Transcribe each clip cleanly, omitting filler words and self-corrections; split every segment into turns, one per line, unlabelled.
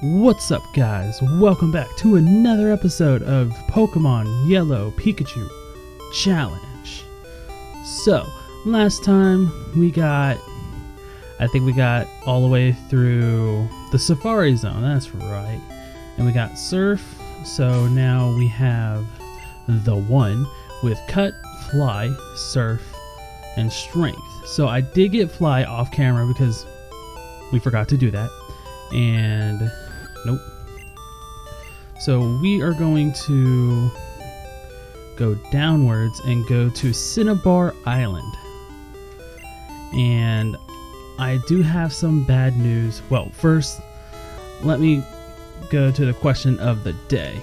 What's up, guys? Welcome back to another episode of Pokemon Yellow Pikachu Challenge. So, last time I think we got all the way through the Safari Zone, that's right. And we got Surf, so now we have the one with Cut, Fly, Surf, and Strength. So I did get Fly off camera because we forgot to do that. And nope. So we are going to go downwards and go to Cinnabar Island. And I do have some bad news. Well, first, let me go to the question of the day.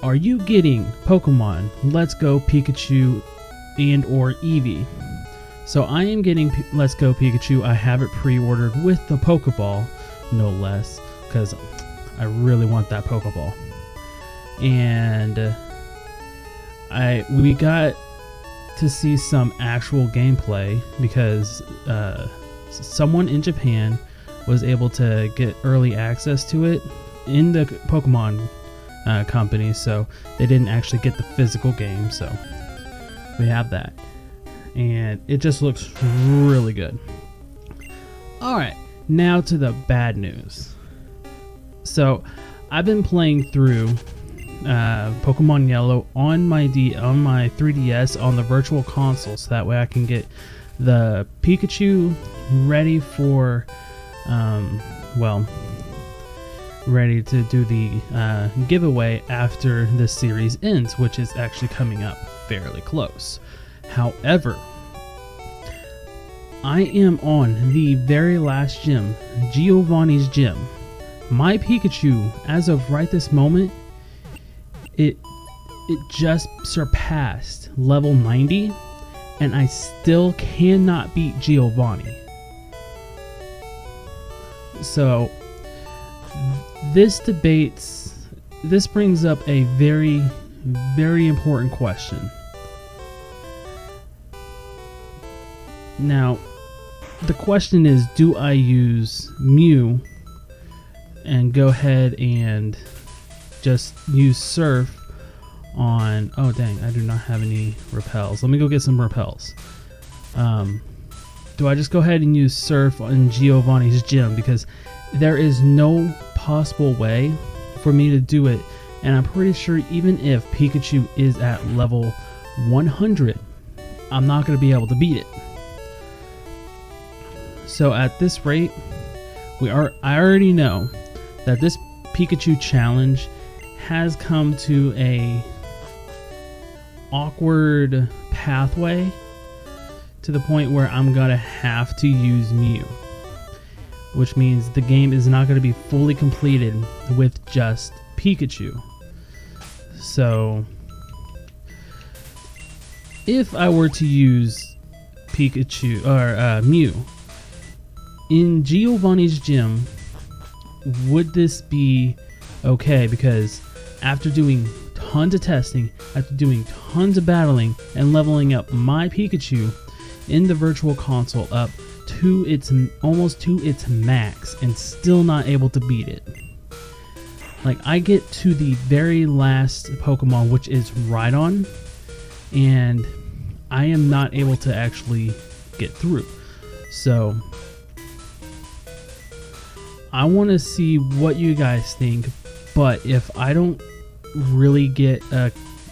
Are you getting Pokemon Let's Go Pikachu and or Eevee? So I am getting Let's Go Pikachu. I have it pre-ordered with the Pokeball, no less, because I really want that Pokeball. And we got to see some actual gameplay because someone in Japan was able to get early access to it in the Pokemon company, so they didn't actually get the physical game, so we have that. And it just looks really good. Alright, now to the bad news. So, I've been playing through Pokemon Yellow on my 3DS on the Virtual Console, so that way I can get the Pikachu ready for, ready to do the giveaway after this series ends, which is actually coming up fairly close. However, I am on the very last gym, Giovanni's gym. My Pikachu, as of right this moment, it just surpassed level 90, and I still cannot beat Giovanni. So this brings up a very, very important question. Now, the question is, do I use Mew and go ahead and just use Surf on... Oh, dang, I do not have any repels. Let me go get some repels. Do I just go ahead and use Surf on Giovanni's gym? Because there is no possible way for me to do it. And I'm pretty sure even if Pikachu is at level 100, I'm not going to be able to beat it. So at this rate, I already know that this Pikachu challenge has come to a awkward pathway to the point where I'm gonna have to use Mew, which means the game is not going to be fully completed with just Pikachu. So if I were to use Pikachu or Mew in Giovanni's gym, would this be okay? Because after doing tons of testing, after doing tons of battling and leveling up my Pikachu in the Virtual Console up to almost to its max and still not able to beat it. Like, I get to the very last Pokemon, which is Rhydon, and I am not able to actually get through. So I want to see what you guys think, but if I don't really get a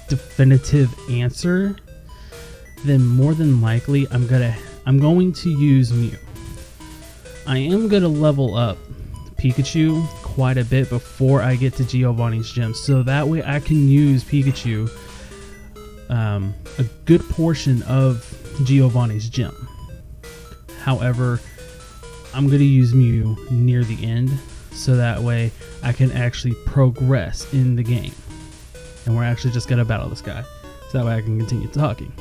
definitive answer, then more than likely I'm going to use Mew. I am going to level up Pikachu quite a bit before I get to Giovanni's gym, so that way I can use Pikachu a good portion of Giovanni's gym. However, I'm going to use Mew near the end, so that way I can actually progress in the game. And we're actually just going to battle this guy, so that way I can continue talking.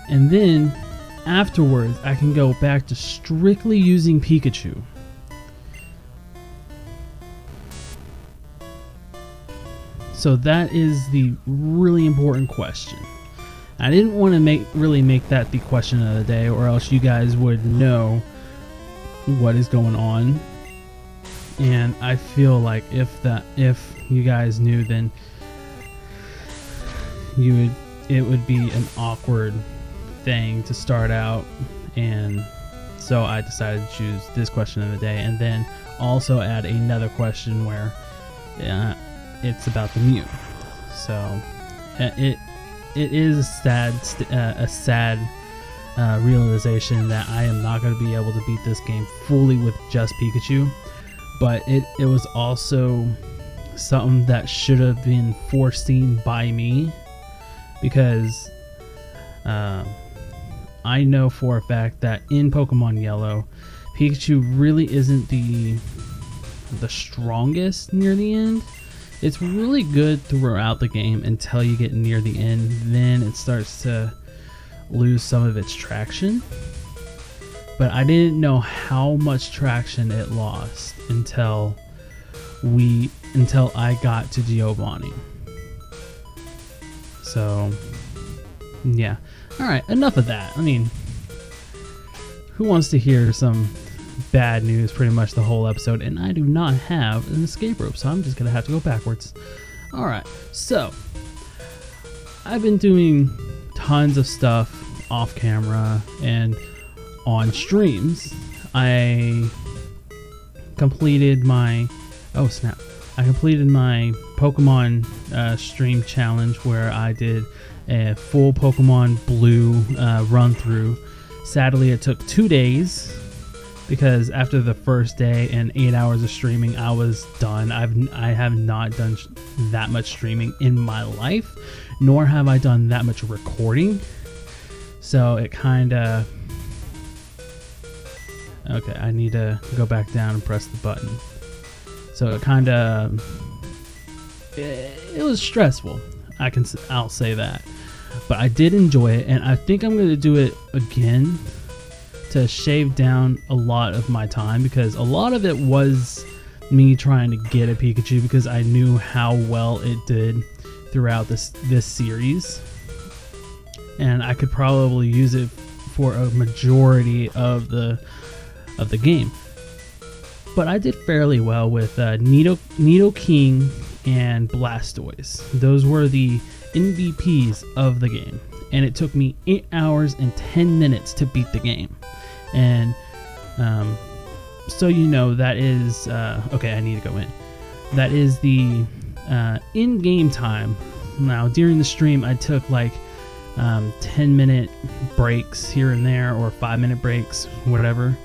And then, afterwards, I can go back to strictly using Pikachu. So that is the really important question. I didn't want to really make that the question of the day, or else you guys would know what is going on. and I feel like if you guys knew, then it would be an awkward thing to start out, and so I decided to choose this question of the day, and then also add another question where it's about the Mew. So it is a sad realization that I am not going to be able to beat this game fully with just Pikachu, but it was also something that should have been foreseen by me, because I know for a fact that in Pokemon Yellow, Pikachu really isn't the strongest near the end. It's really good throughout the game until you get near the end, then it starts to lose some of its traction. But I didn't know how much traction it lost until I got to Giovanni. So yeah. Alright, enough of that. I mean, who wants to hear some bad news pretty much the whole episode? And I do not have an escape rope, so I'm just gonna have to go backwards. Alright, so I've been doing tons of stuff off camera and on streams. I completed my Pokemon stream challenge where I did a full Pokemon Blue run through. Sadly, it took 2 days because after the first day and 8 hours of streaming, I was done. I have not done that much streaming in my life, nor have I done that much recording. So it kind of... Okay, I need to go back down and press the button. So it kind of... It was stressful. I'll say that. But I did enjoy it, and I think I'm going to do it again to shave down a lot of my time, because a lot of it was me trying to get a Pikachu because I knew how well it did throughout this series, and I could probably use it for a majority of the game. But I did fairly well with Nidoking and Blastoise. Those were the MVPs of the game, and it took me 8 hours and 10 minutes to beat the game. And so you know, that is okay, I need to go in. That is the in-game time. Now during the stream I took like 10-minute breaks here and there, or 5-minute breaks, whatever,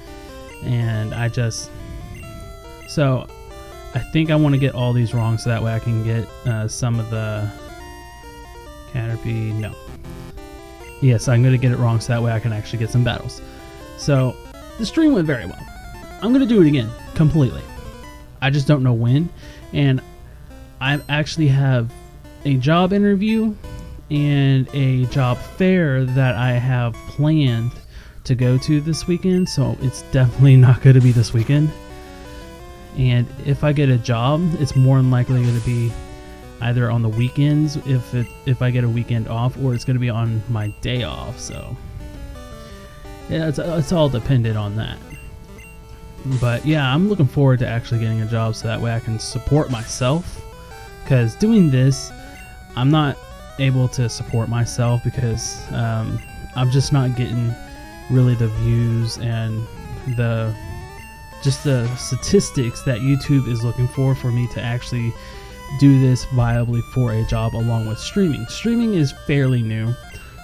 and I think I want to get all these wrong so that way I can get some of the Caterpie. No. Yes, I'm going to get it wrong so that way I can actually get some battles. So the stream went very well. I'm going to do it again completely. I just don't know when. And I actually have a job interview and a job fair that I have planned to go to this weekend. So it's definitely not going to be this weekend. And if I get a job, it's more than likely going to be either on the weekends if I get a weekend off, or it's going to be on my day off. So yeah, it's all dependent on that. But yeah, I'm looking forward to actually getting a job so that way I can support myself, because doing this, I'm not able to support myself because I'm just not getting really the views and the statistics that YouTube is looking for me to actually do this viably for a job along with streaming. Streaming is fairly new,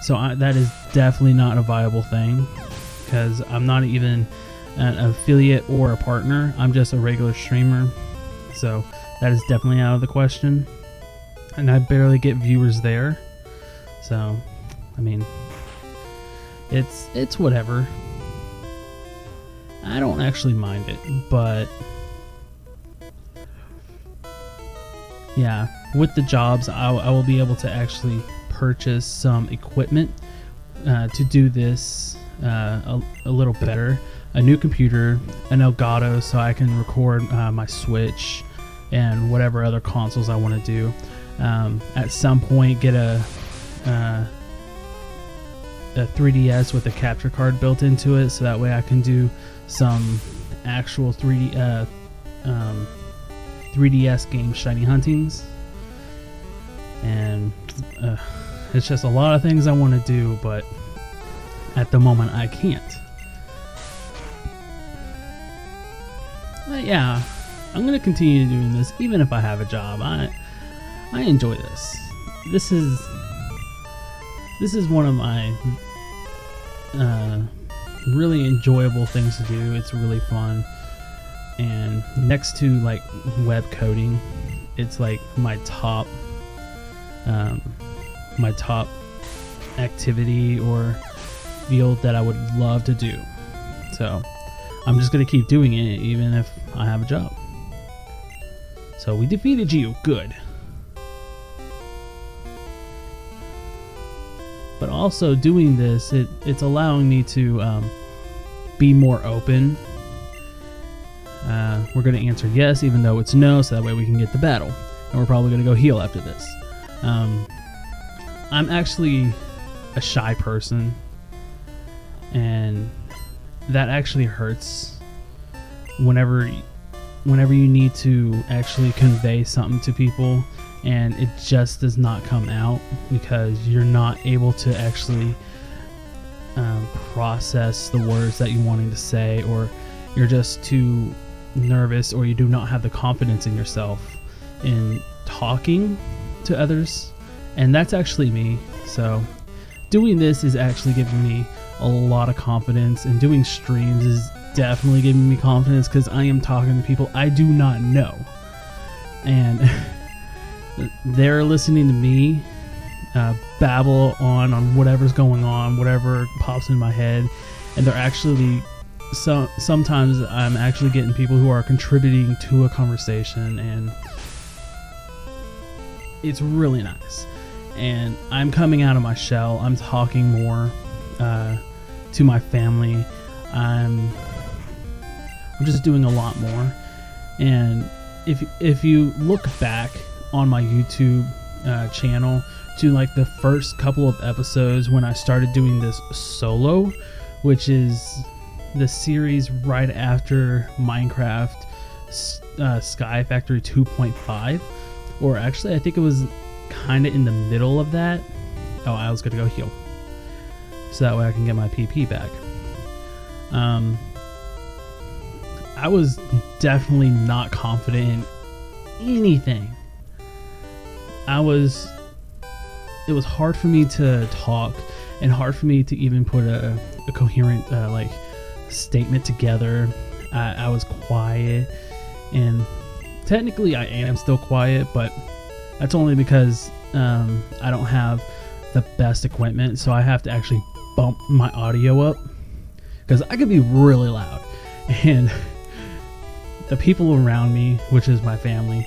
so that is definitely not a viable thing, because I'm not even an affiliate or a partner. I'm just a regular streamer, so that is definitely out of the question, and I barely get viewers there. So I mean, it's whatever. I don't actually mind it, but yeah, with the jobs, I will be able to actually purchase some equipment to do this a little better. A new computer, an Elgato, so I can record my Switch and whatever other consoles I want to do. At some point, get a 3DS with a capture card built into it, so that way I can do some actual 3D 3DS game Shiny Huntings, and it's just a lot of things I want to do, but at the moment I can't. But yeah, I'm gonna continue doing this even if I have a job. I enjoy this. This is one of my really enjoyable things to do. It's really fun, and next to like web coding, it's like my top activity or field that I would love to do. So I'm just gonna keep doing it even if I have a job. So we defeated you, good. But also doing this, it's allowing me to be more open. We're going to answer yes, even though it's no, so that way we can get the battle. And we're probably going to go heal after this. I'm actually a shy person, and that actually hurts whenever you need to actually convey something to people and it just does not come out because you're not able to actually process the words that you're wanting to say, or you're just too nervous, or you do not have the confidence in yourself in talking to others. And that's actually me. So doing this is actually giving me a lot of confidence, and doing streams is definitely giving me confidence because I am talking to people I do not know, and they're listening to me babble on whatever's going on, whatever pops in my head, and they're actually sometimes I'm actually getting people who are contributing to a conversation, and it's really nice. And I'm coming out of my shell. I'm talking more to my family. I'm just doing a lot more. And if you look back on my YouTube channel to like the first couple of episodes when I started doing this solo, which is the series right after Minecraft Sky Factory 2.5, or actually I think it was kind of in the middle of that. Oh, I was gonna go heal so that way I can get my PP back. I was definitely not confident in anything. It was hard for me to talk, and hard for me to even put a coherent like statement together. I was quiet, and technically I am still quiet, but that's only because I don't have the best equipment, so I have to actually bump my audio up because I could be really loud, and the people around me, which is my family,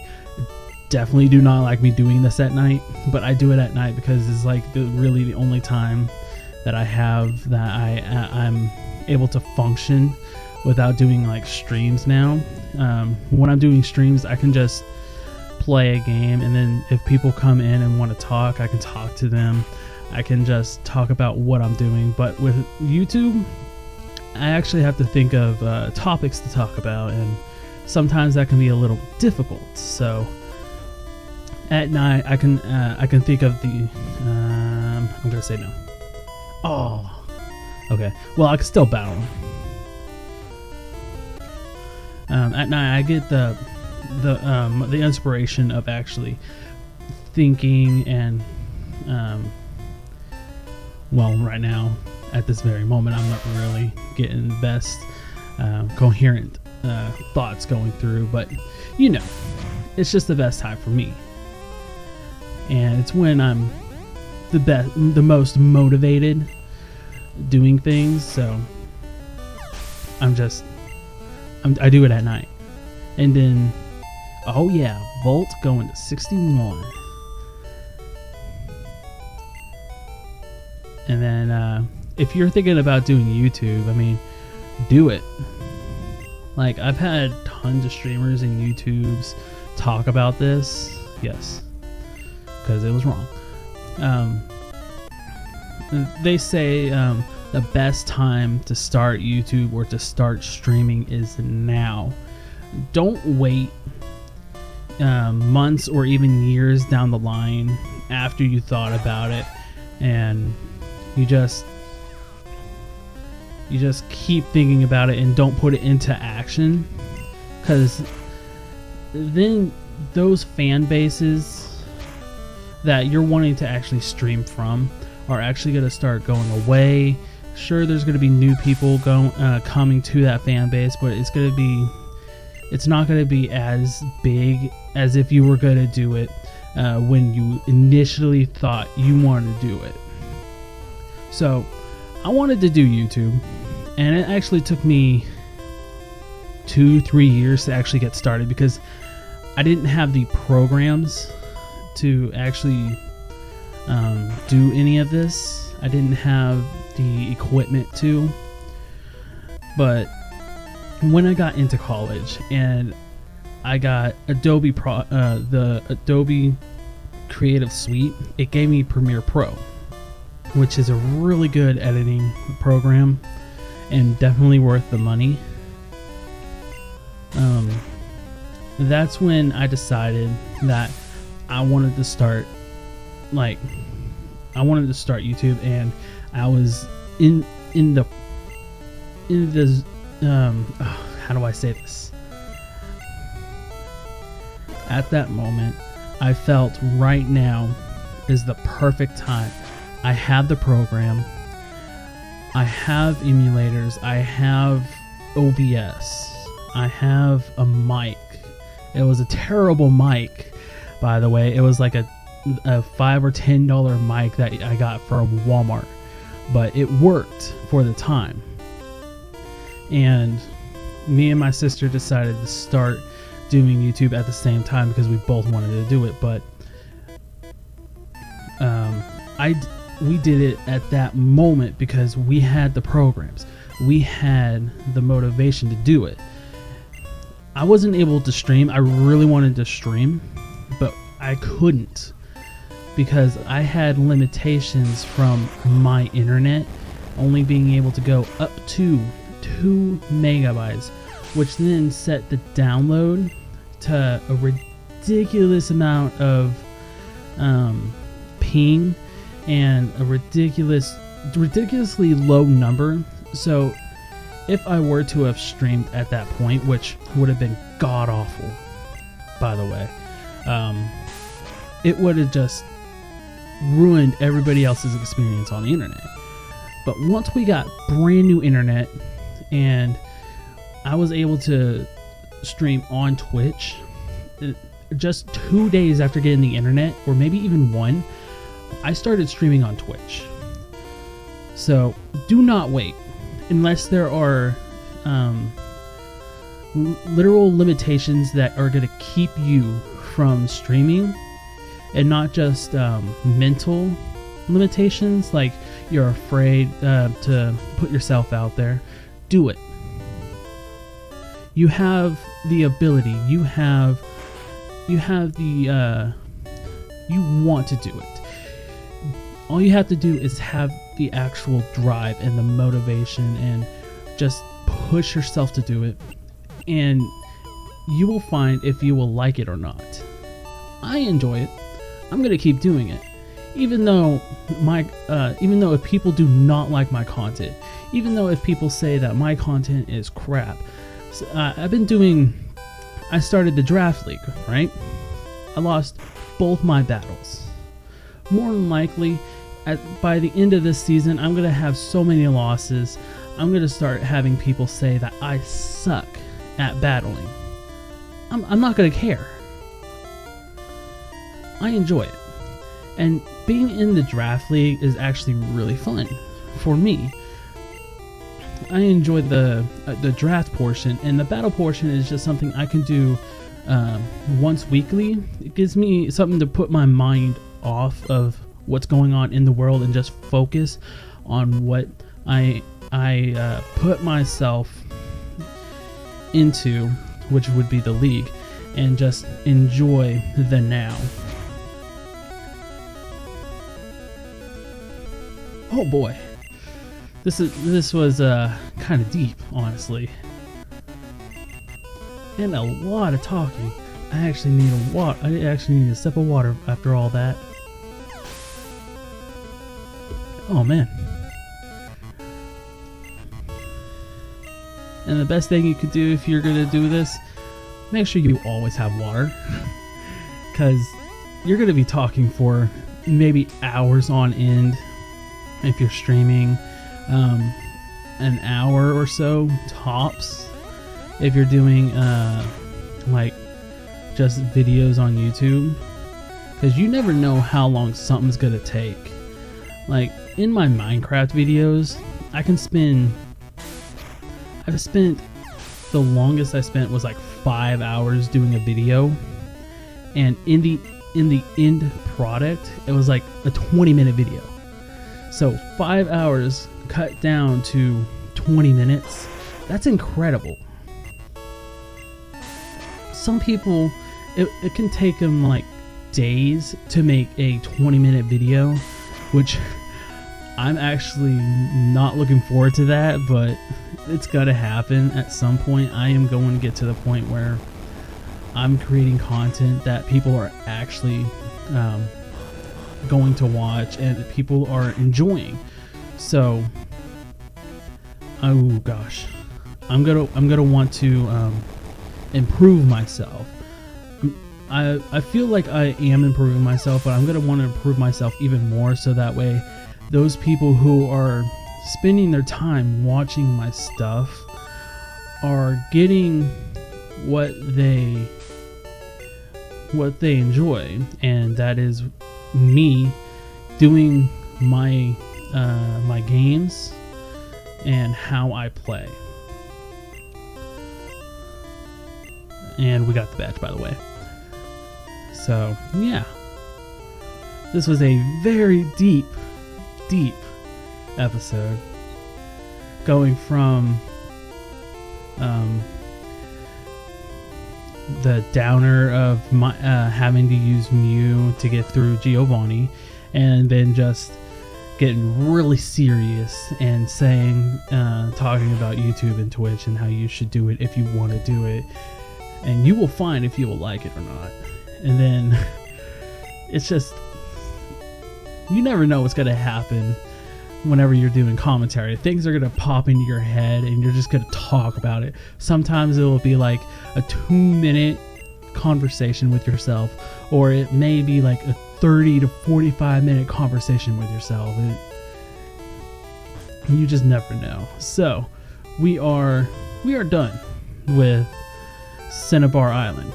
definitely do not like me doing this at night. But I do it at night because it's like really the only time that I have that I'm able to function without doing like streams now. When I'm doing streams, I can just play a game, and then if people come in and want to talk, I can talk to them. I can just talk about what I'm doing. But with YouTube, I actually have to think of topics to talk about, and sometimes that can be a little difficult. So at night I can think of the I'm gonna say no. Oh, okay. Well, I can still battle. At night I get the inspiration of actually thinking, and well, right now at this very moment I'm not really getting the best coherent thoughts going through, but you know, it's just the best time for me, and it's when I'm the most motivated doing things. So I do it at night. And then, oh yeah, Volt going to 61. And then if you're thinking about doing YouTube, I mean, do it. Like, I've had tons of streamers and YouTubes talk about this. Yes, because it was wrong. They say the best time to start YouTube or to start streaming is now. don't wait months or even years down the line after you thought about it, and you just keep thinking about it and don't put it into action, because then those fan bases that you're wanting to actually stream from are actually going to start going away. Sure, there's going to be new people coming to that fan base, but it's not going to be as big as if you were going to do it when you initially thought you wanted to do it. So I wanted to do YouTube, and it actually took me 2-3 years to actually get started, because I didn't have the programs to actually do any of this. I didn't have the equipment to. But when I got into college and I got the Adobe Creative Suite, it gave me Premiere Pro, which is a really good editing program and definitely worth the money. That's when I decided that I wanted to start YouTube, and I was in the how do I say this? At that moment, I felt right now is the perfect time. I have the program, I have emulators, I have OBS, I have a mic. It was a terrible mic, by the way. It was like a $5 or $10 mic that I got from Walmart, but it worked for the time. And me and my sister decided to start doing YouTube at the same time because we both wanted to do it. But we did it at that moment because we had the programs, we had the motivation to do it. I wasn't able to stream. I really wanted to stream, but I couldn't because I had limitations from my internet only being able to go up to 2 megabytes, which then set the download to a ridiculous amount of ping and a ridiculously low number. So if I were to have streamed at that point, which would have been god awful, by the way, it would have just ruined everybody else's experience on the internet. But once we got brand new internet and I was able to stream on Twitch, just 2 days after getting the internet, or maybe even 1, I started streaming on Twitch. So do not wait unless there are literal limitations that are going to keep you from streaming, and not just mental limitations like you're afraid to put yourself out there. Do it. You have the ability, you want to do it. All you have to do is have the actual drive and the motivation and just push yourself to do it, and you will find if you will like it or not. I enjoy it. I'm gonna keep doing it, even though if people do not like my content, even though if people say that my content is crap. So, I started the draft league, right? I lost both my battles. More than likely, by the end of this season, I'm going to have so many losses, I'm going to start having people say that I suck at battling. I'm not going to care. I enjoy it. And being in the draft league is actually really fun for me. I enjoy the draft portion, and the battle portion is just something I can do once weekly. It gives me something to put my mind off of what's going on in the world and just focus on what I put myself into, which would be the league, and just enjoy the now. Oh boy, this was kind of deep, honestly. and a lot of talking. I actually need a sip of water after all that. Oh man. And the best thing you could do if you're gonna do this, make sure you always have water, because you're gonna be talking for maybe hours on end. If you're streaming, an hour or so tops. If you're doing like just videos on YouTube, because you never know how long something's gonna take. Like in my Minecraft videos, I've spent, the longest I spent was like 5 hours doing a video, and in the end product, it was like a 20-minute video. So 5 hours cut down to 20 minutes. That's incredible. Some people, it can take them like days to make a 20-minute video, which I'm actually not looking forward to that, but it's gotta happen at some point. I am going to get to the point where I'm creating content that people are actually going to watch and people are enjoying. So, oh gosh, I'm gonna want to improve myself. I feel like I am improving myself, but I'm gonna want to improve myself even more, so that way those people who are spending their time watching my stuff are getting what they enjoy, and that is me doing my my games and how I play. And we got the badge, by the way. So yeah, this was a very deep episode, going from the downer of my having to use Mew to get through Giovanni, and then just getting really serious and saying, talking about YouTube and Twitch and how you should do it if you want to do it, and you will find if you will like it or not. And then it's just, you never know what's going to happen whenever you're doing commentary. Things are going to pop into your head and you're just going to talk about it. Sometimes it will be like a 2-minute conversation with yourself, or it may be like a 30 to 45 minute conversation with yourself. You just never know. So we are done with Cinnabar Island.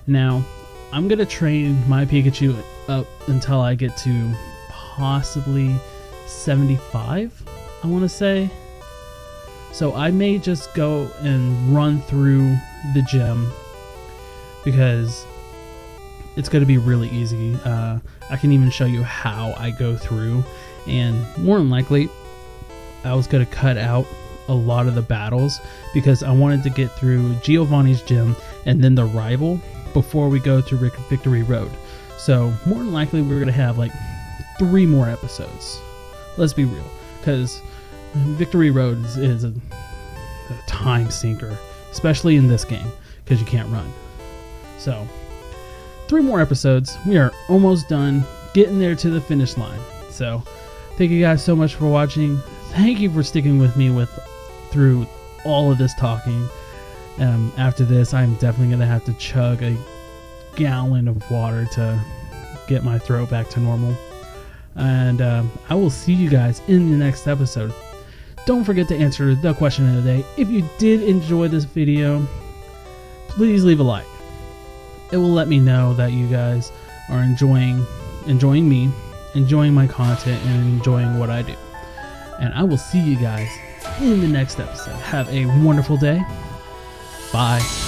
Now I'm going to train my Pikachu up until I get to possibly 75, I want to say. So I may just go and run through the gym, because it's going to be really easy. I can even show you how I go through, and more than likely I was going to cut out a lot of the battles, because I wanted to get through Giovanni's gym and then the rival before we go through Victory Road. So more than likely we're going to have like 3 more episodes. Let's be real, because Victory Road is a time sinker, especially in this game, because you can't run. So 3 more episodes. We are almost done, getting there to the finish line. So thank you guys so much for watching. Thank you for sticking with me through all of this talking. After this, I'm definitely going to have to chug a gallon of water to get my throat back to normal. And I will see you guys in the next episode. Don't forget to answer the question of the day. If you did enjoy this video, please leave a like. It will let me know that you guys are enjoying me, enjoying my content, and enjoying what I do. And I will see you guys in the next episode. Have a wonderful day. Bye.